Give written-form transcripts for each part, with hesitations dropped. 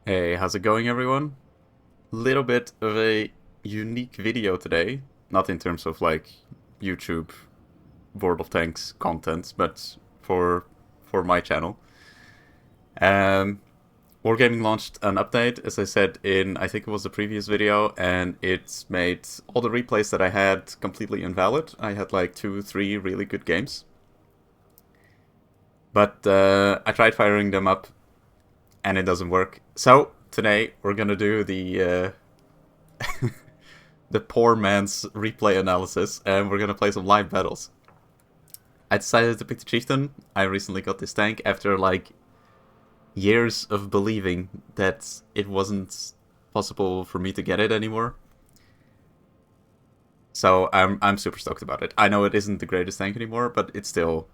Hey, how's it going, everyone? Little bit of a unique video today. Not in terms of like YouTube World of Tanks content, but for my channel. Um, Wargaming launched an update, as I said in I think it was the previous video, and it's made all the replays that I had completely invalid. I had like 2, 3 really good games, but I tried firing them up, and it doesn't work. So today we're gonna do the poor man's replay analysis, and we're gonna play some live battles. I decided to pick the Chieftain. I recently got this tank after like years of believing that it wasn't possible for me to get it anymore. So I'm super stoked about it. I know it isn't the greatest tank anymore, but it's still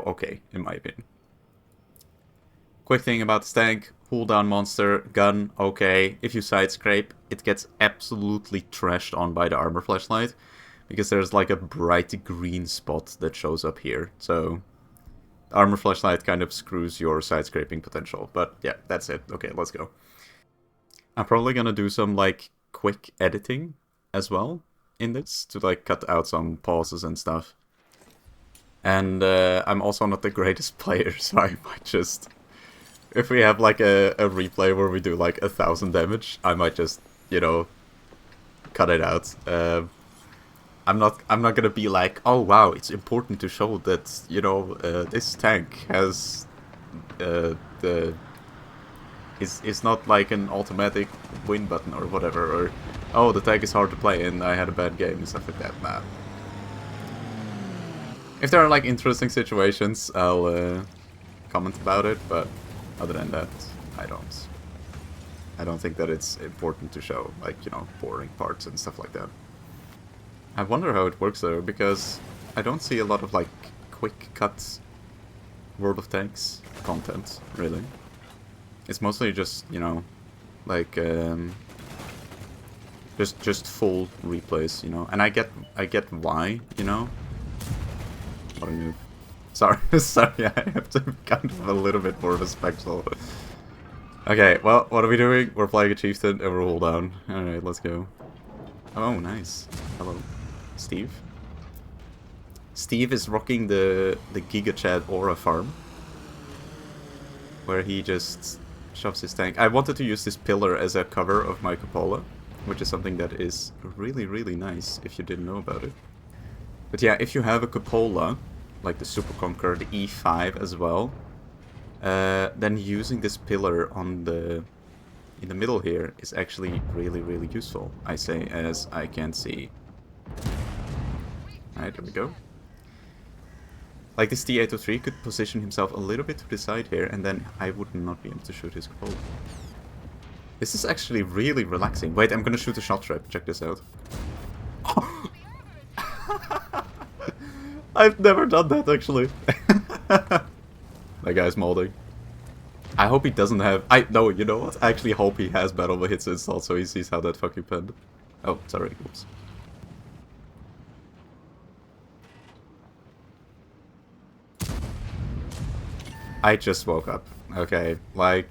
okay in my opinion. Quick thing about this tank, cooldown monster, gun, okay. If you side scrape, it gets absolutely trashed on by the armor flashlight, because there's like a bright green spot that shows up here. So the armor flashlight kind of screws your side scraping potential. But yeah, that's it. Okay, let's go. I'm probably gonna do some like quick editing as well in this to like cut out some pauses and stuff. And I'm also not the greatest player, so I might just... If we have like a replay where we do like 1,000 damage, I might just, you know, cut it out. I'm not gonna be like, oh wow, it's important to show that, you know, this tank has the is not like an automatic win button or whatever, or oh, the tank is hard to play and I had a bad game and stuff like that. Nah. If there are like interesting situations, I'll comment about it, but other than that, I don't think that it's important to show, like, you know, boring parts and stuff like that. I wonder how it works though, because I don't see a lot of like quick cut World of Tanks content, really. It's mostly just, you know, like just full replays, you know. And I get why, you know. What a move. Sorry, sorry, I have to be kind of a little bit more respectful. Okay, well, what are we doing? We're playing a Chieftain and we're all down. Alright, let's go. Oh, nice. Hello. Steve? Steve is rocking the Giga Chad Aura farm, where he just shoves his tank. I wanted to use this pillar as a cover of my cupola, which is something that is really, really nice if you didn't know about it. But yeah, if you have a cupola, like the Super Conqueror, the E5 as well, then using this pillar on in the middle here is actually really, really useful, I say, as I can see. Alright, there we go. Like this T803 could position himself a little bit to the side here, and then I would not be able to shoot his cupola. This is actually really relaxing. Wait, I'm gonna shoot a shot trap. Check this out. I've never done that, actually. That guy's molding. I hope he doesn't have... No, you know what? I actually hope he has Battle of Hits installed so he sees how that fucking penned. Oh, sorry. Oops. I just woke up. Okay, like...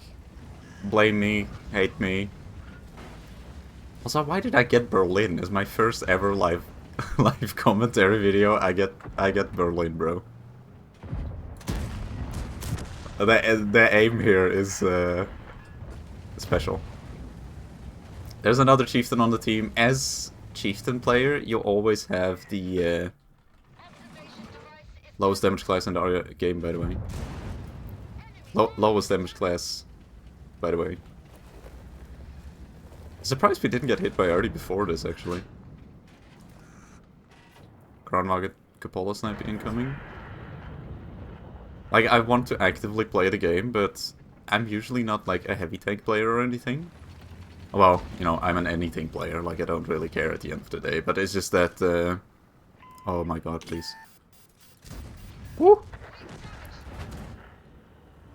Blame me. Hate me. Also, why did I get Berlin? As my first ever live commentary video, I get Berlin, bro. The aim here is special. There's another Chieftain on the team. As Chieftain player, you always have the lowest damage class in the game, by the way. Lowest damage class, by the way. Surprised we didn't get hit by Artie before this, actually. Ground Market Cupola sniper incoming. Like, I want to actively play the game, but I'm usually not like a heavy tank player or anything. Well, you know, I'm an anything player, like I don't really care at the end of the day, but it's just that, oh my god, please. Woo!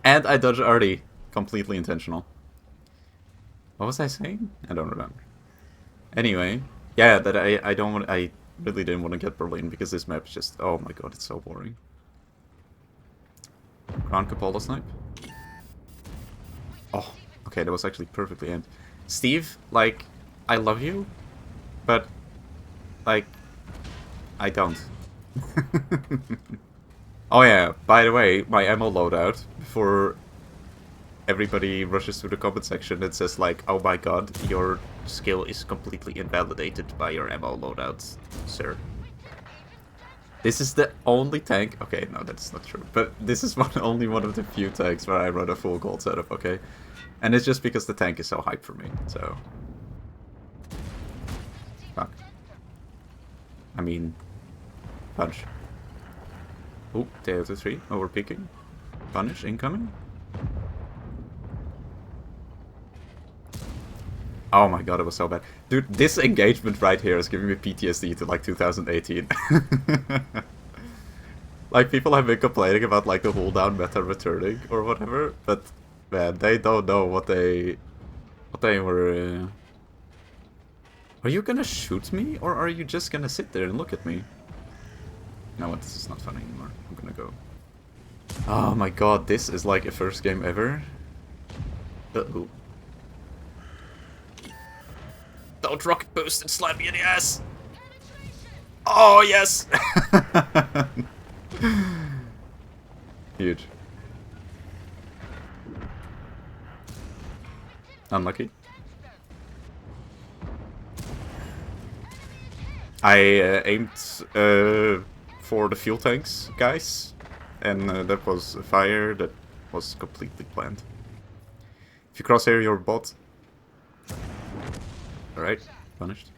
And I dodged Artie. Completely intentional. What was I saying? I don't remember. Anyway, yeah, that I really didn't want to get Berlin because this map is just, oh my god, it's so boring. Ground Cupola snipe. Oh, Okay, that was actually perfectly aimed. Steve, like, I love you, but, like, I don't. Oh yeah, by the way, my ammo loadout, before everybody rushes to the comment section, it says like, oh my god, your skill is completely invalidated by your ammo loadout, sir. This is the only tank... Okay, no, that's not true. But this is only one of the few tanks where I run a full gold setup, okay? And it's just because the tank is so hype for me, so... Fuck. I mean... Punch. Oop, T93, over peeking. Punish, incoming. Oh my god, it was so bad. Dude, this engagement right here is giving me PTSD to like 2018. Like, people have been complaining about like the hold down meta returning or whatever, but man, they don't know what they were... Are you gonna shoot me, or are you just gonna sit there and look at me? No, this is not funny anymore. I'm gonna go. Oh my god, this is like a first game ever. Uh-oh. Don't rocket boost and slam me in the ass! Oh, yes! Huge. Unlucky. I aimed for the fuel tanks, guys, and that was a fire that was completely planned. If you crosshair your bot... Alright, punished.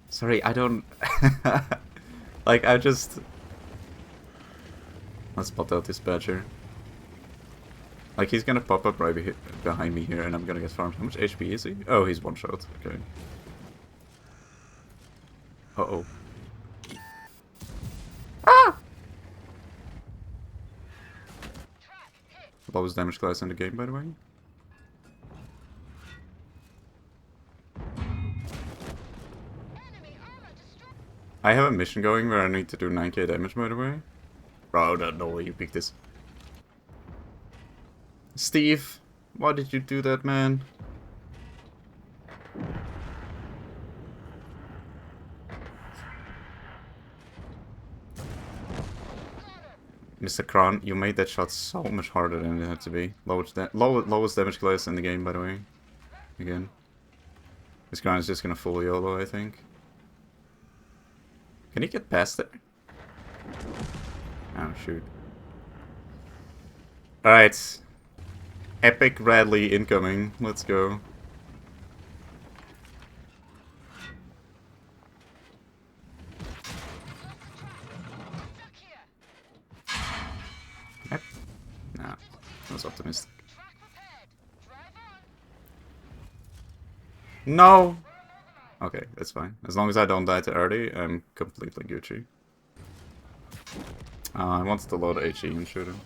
Sorry, I don't... like, I just... Let's spot out this badger. Like, he's gonna pop up right behind me here, and I'm gonna get farmed. How much HP is he? Oh, he's one shot. Okay. Uh-oh. Ah! Lowest damage class in the game, by the way. I have a mission going where I need to do 9k damage, by the way. Bro, I don't know why you picked this. Steve, why did you do that, man? Mr. Kron, you made that shot so much harder than it had to be. Lowest damage class in the game, by the way. Again. This Kron is just gonna full YOLO, I think. Can he get past it? Oh, shoot. Alright. Epic Radley incoming. Let's go. Yep. Nah, I was optimistic. No! Okay, that's fine. As long as I don't die to early, I'm completely Gucci. I wanted to load HE and shoot him.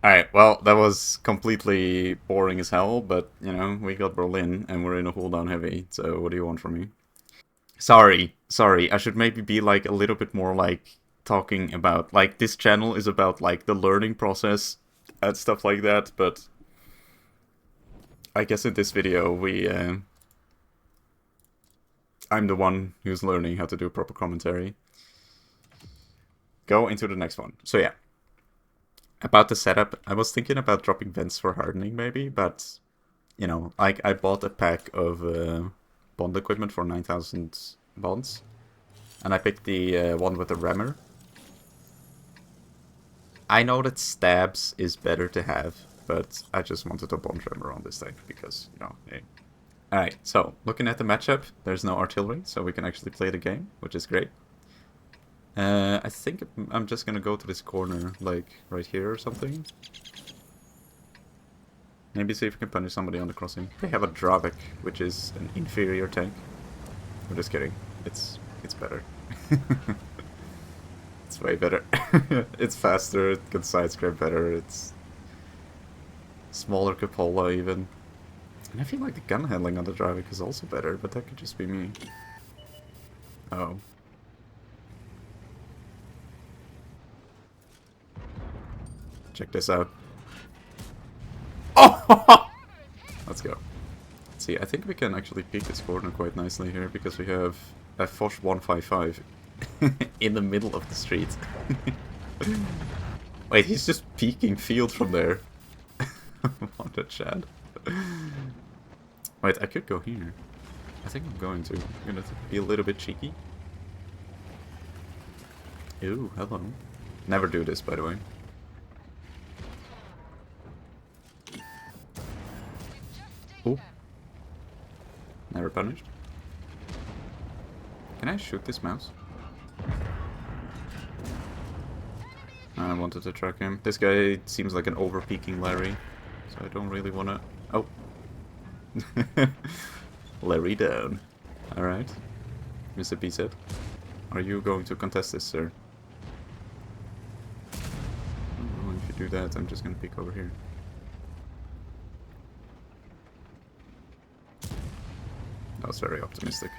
Alright, well, that was completely boring as hell, but, you know, we got Berlin, and we're in a cooldown heavy, so what do you want from me? Sorry, I should maybe be, like, a little bit more, like, talking about, like, this channel is about, like, the learning process and stuff like that, but I guess in this video, I'm the one who's learning how to do proper commentary. Go into the next one. So yeah. About the setup, I was thinking about dropping vents for hardening maybe, but, you know, like I bought a pack of bond equipment for 9,000 bonds, and I picked the one with the rammer. I know that stabs is better to have, but I just wanted a bond rammer on this thing because, you know, hey. Alright, so, looking at the matchup, there's no artillery, so we can actually play the game, which is great. I think I'm just gonna go to this corner, like, right here or something. Maybe see if we can punish somebody on the crossing. They have a Dravik, which is an inferior tank. I'm just kidding. It's better. It's way better. It's faster, it can sidescrape better, it's... smaller cupola even. And I feel like the gun handling on the Dravik is also better, but that could just be me. Oh. Check this out. Oh! see. I think we can actually peek this corner quite nicely here, because we have a FV4201 in the middle of the street. Wait, he's just peeking field from there. What a Chad. Wait, I could go here. I think I'm going to. I'm gonna be a little bit cheeky. Ooh, hello. Never do this, by the way. Ooh. Never punished. Can I shoot this mouse? I wanted to track him. This guy seems like an over-peaking Larry, so I don't really want to... Oh. Larry down. Alright. Mr. BZ. Are you going to contest this, sir? Oh, if you do that, I'm just going to peek over here. That was very optimistic.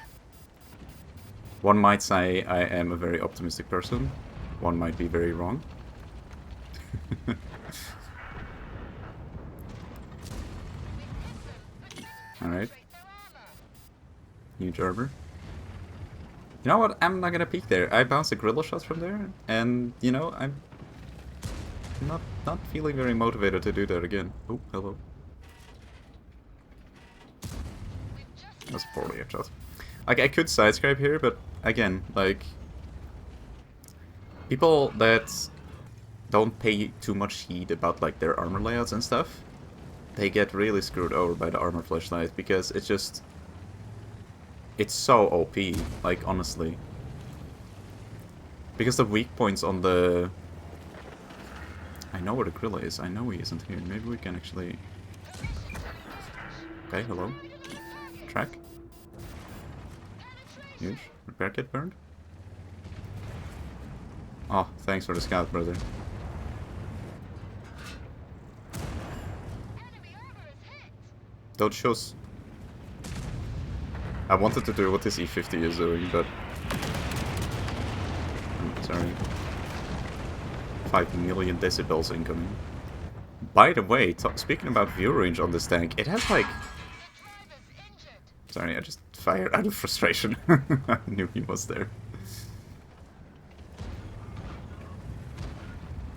One might say I am a very optimistic person. One might be very wrong. Alright. Huge armor. You know what? I'm not gonna peek there. I bounced a gorilla shot from there, and you know, I'm not feeling very motivated to do that again. Oh, hello. That's a poorly headshot. Like, I could sidescrape here, but again, like, people that don't pay too much heed about like their armor layouts and stuff, they get really screwed over by the armor flashlight, because it's just, it's so OP, like, honestly. Because the weak points on the... I know where the gorilla is. I know he isn't here. Maybe we can actually... Okay, hello. Track. Huge. Repair kit burned. Oh, thanks for the scout, brother. Those shows... I wanted to do what this E50 is doing, but... I'm sorry. 5 million decibels incoming. By the way, speaking about view range on this tank, it has like... Sorry, I just fired out of frustration. I knew he was there.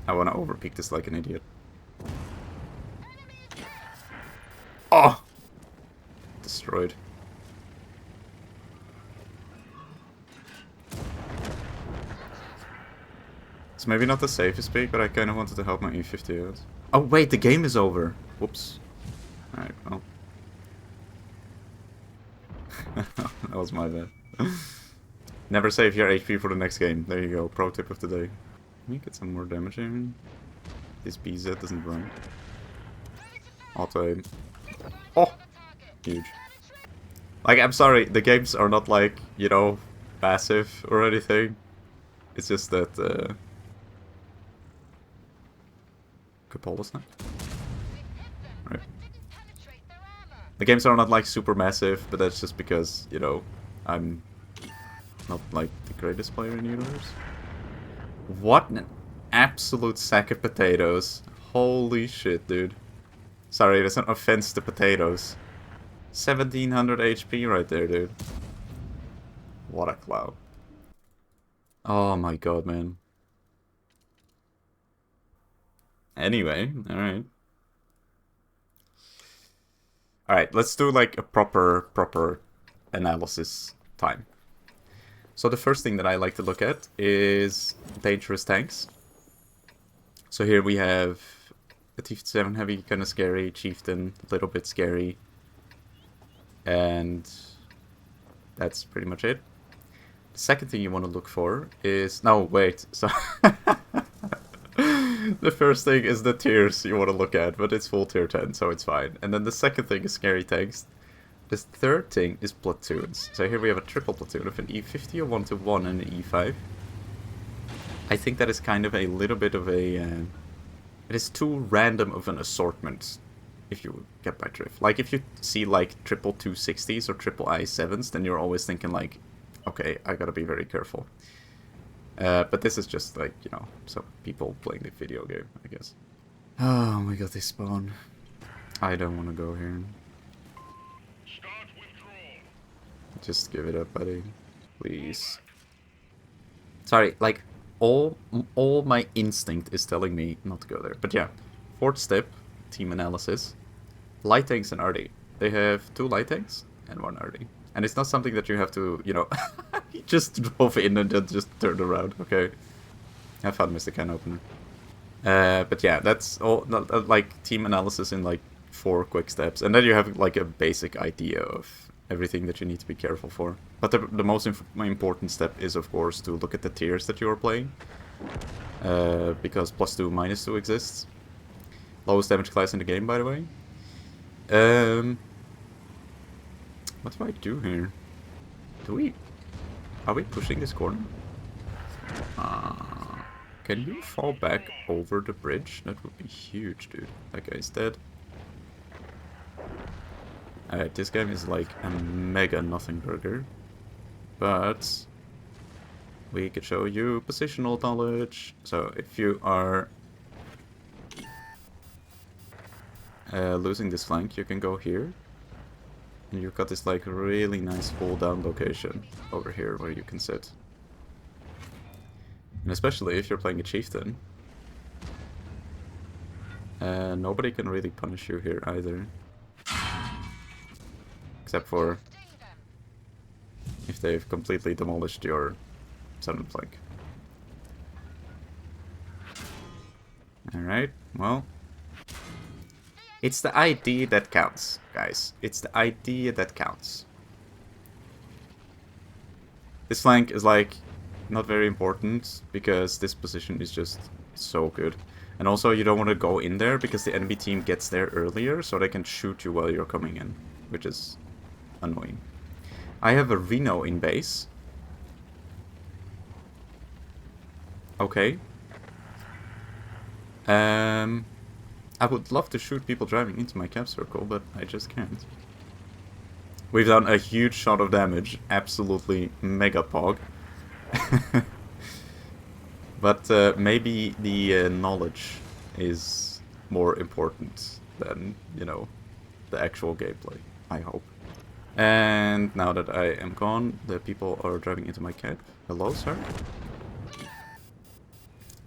I wanna overpeak this like an idiot. Oh! Destroyed. It's maybe not the safest pick, but I kinda wanted to help my E50 out. Oh wait, the game is over! Whoops. Alright, well. That was my bad. Never save your HP for the next game. There you go, pro tip of the day. Let me get some more damage in. This BZ doesn't run. Auto aim. Oh! Huge. Like, I'm sorry, the games are not like, you know, passive or anything. It's just that, Cupola snap? Right. The games are not like super massive, but that's just because, you know, I'm not like the greatest player in the universe. What an absolute sack of potatoes. Holy shit, dude. Sorry, that's an offense to potatoes. 1700 HP right there, dude. What a clown. Oh my god, man. Anyway, alright. Alright, let's do like a proper analysis time. So the first thing that I like to look at is dangerous tanks. So here we have a T97 heavy, kind of scary, Chieftain, a little bit scary. And that's pretty much it. The second thing you want to look for is... No, wait. So the first thing is the tiers you want to look at, but it's full tier 10, so it's fine. And then the second thing is scary tanks. The third thing is platoons. So here we have a triple platoon of an E50, a 1-1, and an E5. I think that is kind of a little bit of a... it is too random of an assortment, if you get my drift. Like, if you see, like, triple 260s or triple I7s, then you're always thinking, like, okay, I gotta be very careful. But this is just, like, you know, some people playing the video game, I guess. Oh my god, they spawn. I don't want to go here. Just give it up, buddy. Please. Sorry, like, all my instinct is telling me not to go there. But yeah, fourth step, team analysis. Light tanks and RD. They have 2 light tanks and 1 RD. And it's not something that you have to, you know, just drove in and then just turned around. Okay. Have fun, Mr. Can Opener. But yeah, that's all, like, team analysis in, like, 4 quick steps. And then you have, like, a basic idea of everything that you need to be careful for. But the most important step is, of course, to look at the tiers that you are playing. Because +2, -2 exists. Lowest damage class in the game, by the way. What do I do here? Are we pushing this corner? Can you fall back over the bridge? That would be huge, dude. That guy's dead. Alright, this game is like a mega nothing burger. But we could show you positional knowledge. So if you are losing this flank, you can go here. And you've got this like really nice fall down location over here where you can sit. And especially if you're playing a chieftain. Nobody can really punish you here either. Except for if they've completely demolished your southern flank. Alright, well. It's the idea that counts, guys. It's the idea that counts. This flank is like not very important because this position is just so good. And also you don't want to go in there because the enemy team gets there earlier so they can shoot you while you're coming in, which is annoying. I have a Reno in base. Okay. I would love to shoot people driving into my cap circle, but I just can't. We've done a huge shot of damage. Absolutely mega pog. But maybe the knowledge is more important than, you know, the actual gameplay. I hope. And now that I am gone, the people are driving into my cap. Hello, sir?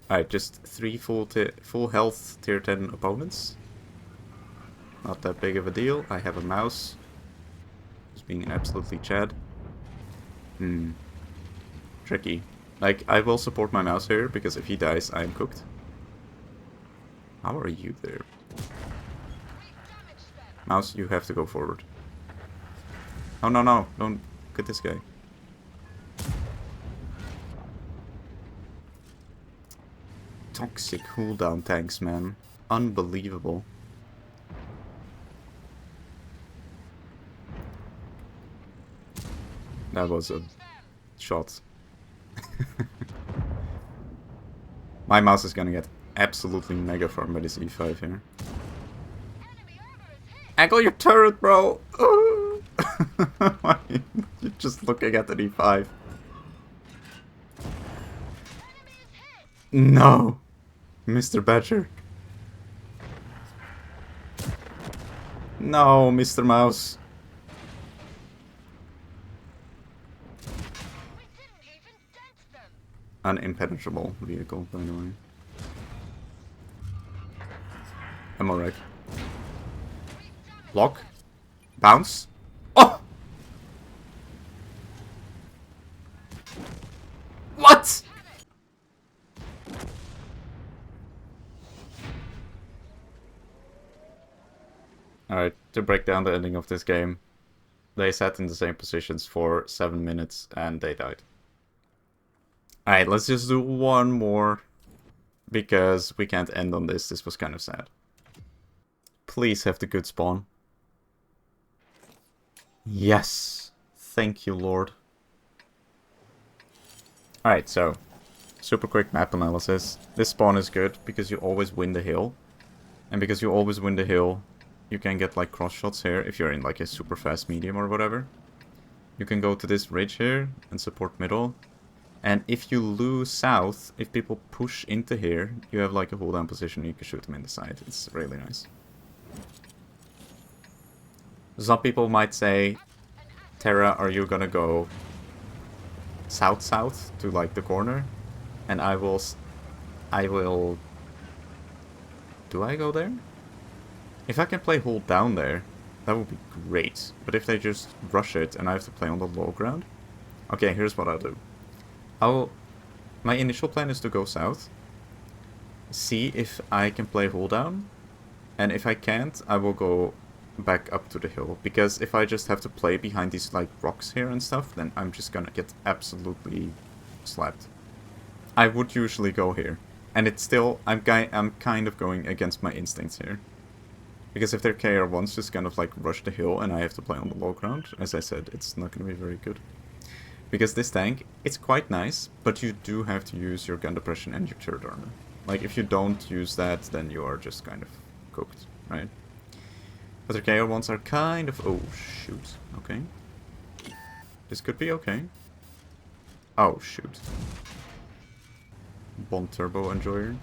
Alright, just 3 full health tier 10 opponents. Not that big of a deal. I have a mouse. Just being an absolutely chad. Tricky. Like, I will support my mouse here, because if he dies, I am cooked. How are you there? Mouse, you have to go forward. Oh, no, no. Don't get this guy. Toxic cooldown tanks, man. Unbelievable. That was a shot. My mouse is gonna get absolutely mega farmed by this E5 here. Angle your turret, bro! You're just looking at the E5. No! Mr. Badger. No, Mr. Mouse. An impenetrable vehicle, by the way. I'm alright. Block. Bounce. Oh! What? Alright, to break down the ending of this game. They sat in the same positions for 7 minutes and they died. Alright, let's just do one more. Because we can't end on this. This was kind of sad. Please have the good spawn. Yes. Thank you, Lord. Alright, so. Super quick map analysis. This spawn is good because you always win the hill. And because you always win the hill, you can get like cross shots here if you're in like a super fast medium or whatever. You can go to this ridge here and support middle. And if you lose south, if people push into here, you have like a hold down position and you can shoot them in the side. It's really nice. Some people might say Terra, are you gonna go south to like the corner? And I will... Do I go there? If I can play hold down there, that would be great. But if they just rush it and I have to play on the low ground... Okay, here's what I'll do. My initial plan is to go south. See if I can play hold down. And if I can't, I will go back up to the hill. Because if I just have to play behind these like rocks here and stuff, then I'm just gonna get absolutely slapped. I would usually go here. And it's still, I'm kind of going against my instincts here. Because if their KR1's just kind of like rush the hill and I have to play on the low ground, as I said, it's not going to be very good. Because this tank, it's quite nice, but you do have to use your gun depression and your turret armor. Like, if you don't use that, then you are just kind of cooked, right? But their KR1's are kind of... Oh, shoot. Okay. This could be okay. Oh, shoot. Bond Turbo Enjoyer.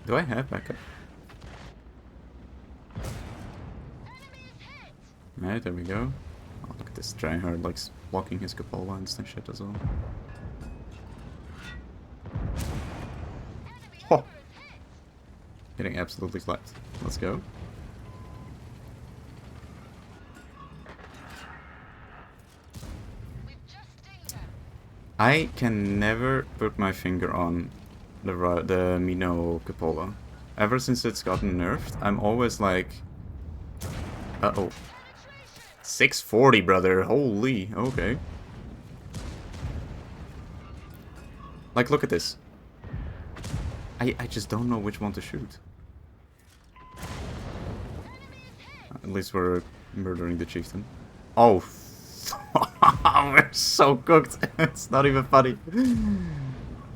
Do I have backup? Alright, there we go. Oh, look at this tryhard, like, blocking his cupola and shit as well. Oh! Getting absolutely slapped. Let's go. I can never put my finger on the Mino cupola. Ever since it's gotten nerfed, I'm always like... Uh-oh. 640, brother. Holy. Okay. Like, look at this. I just don't know which one to shoot. At least we're murdering the chieftain. Oh. We're so cooked. It's not even funny.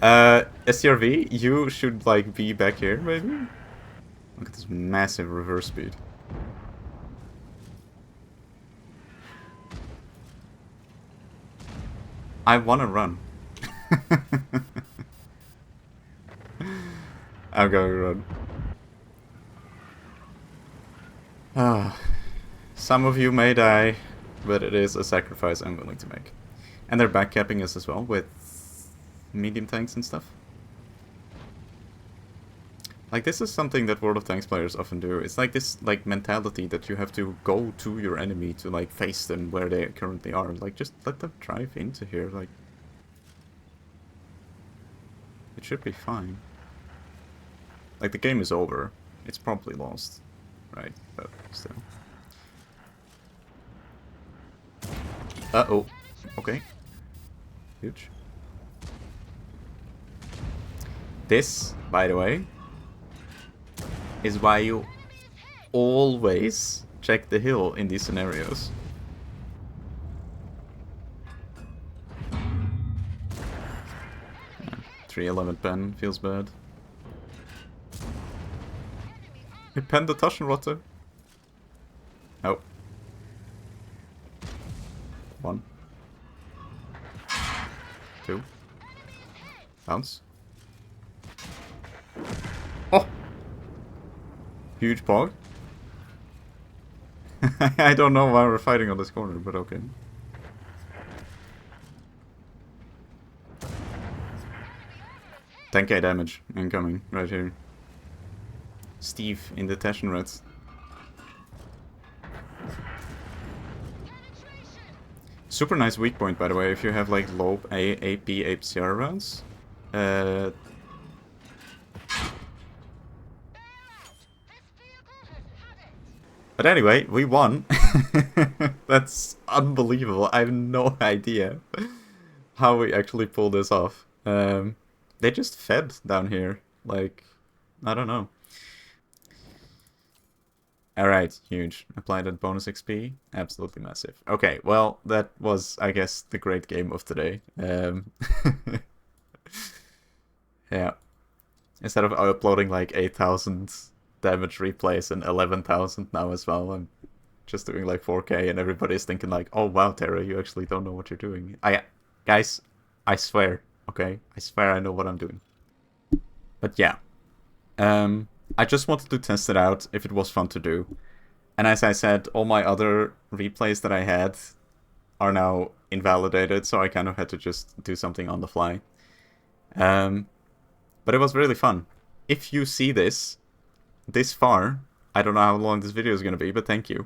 SCRV, you should like be back here, maybe? Look at this massive reverse speed. I wanna run. I'm going to run. Some of you may die, but it is a sacrifice I'm willing to make. And they're backcapping us as well with medium tanks and stuff. Like, this is something that World of Tanks players often do. It's like this like mentality that you have to go to your enemy to like face them where they currently are. Like, just let them drive into here. Like, it should be fine. Like, the game is over. It's probably lost, right? But still. Uh-oh. Okay. Huge. This, by the way, is why you always check the hill in these scenarios. Yeah, 311 pen feels bad. He penned the Taschenrotte. Oh. 1. 2. Bounce. Oh! Huge pog. I don't know why we're fighting on this corner, but okay. $10k damage incoming right here. Steve in the Taschenrotte. Super nice weak point, by the way, if you have like low AP APCR rounds. But anyway, we won. That's unbelievable. I have no idea how we actually pulled this off. They just fed down here. Like, I don't know. Alright, huge. Apply that bonus XP. Absolutely massive. Okay, well, that was, I guess, the great game of today. Yeah. Instead of uploading like 8,000 damage replays and 11,000 now as well, I'm just doing like 4k and everybody's thinking like, oh wow, Terra, you actually don't know what you're doing. Guys, I swear, okay? I swear I know what I'm doing. But yeah. I just wanted to test it out if it was fun to do. And as I said, all my other replays that I had are now invalidated, so I kind of had to just do something on the fly. But it was really fun. If you see this far, I don't know how long this video is going to be, but thank you.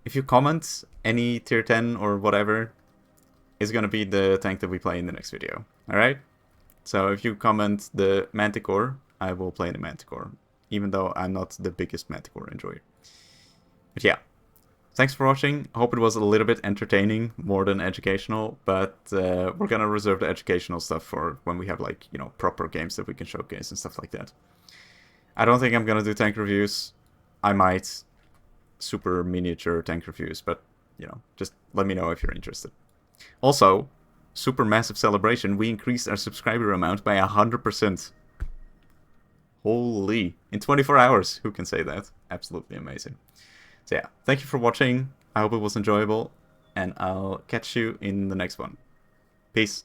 If you comment any tier 10 or whatever, is going to be the tank that we play in the next video. Alright? So if you comment the Manticore, I will play the Manticore. Even though I'm not the biggest Manticore enjoyer. But yeah. Thanks for watching. I hope it was a little bit entertaining, more than educational. But we're going to reserve the educational stuff for when we have, like, you know, proper games that we can showcase and stuff like that. I don't think I'm going to do tank reviews. I might. Super miniature tank reviews. But, you know, just let me know if you're interested. Also, super massive celebration. We increased our subscriber amount by 100%. Holy. In 24 hours. Who can say that? Absolutely amazing. So yeah, thank you for watching. I hope it was enjoyable. And I'll catch you in the next one. Peace.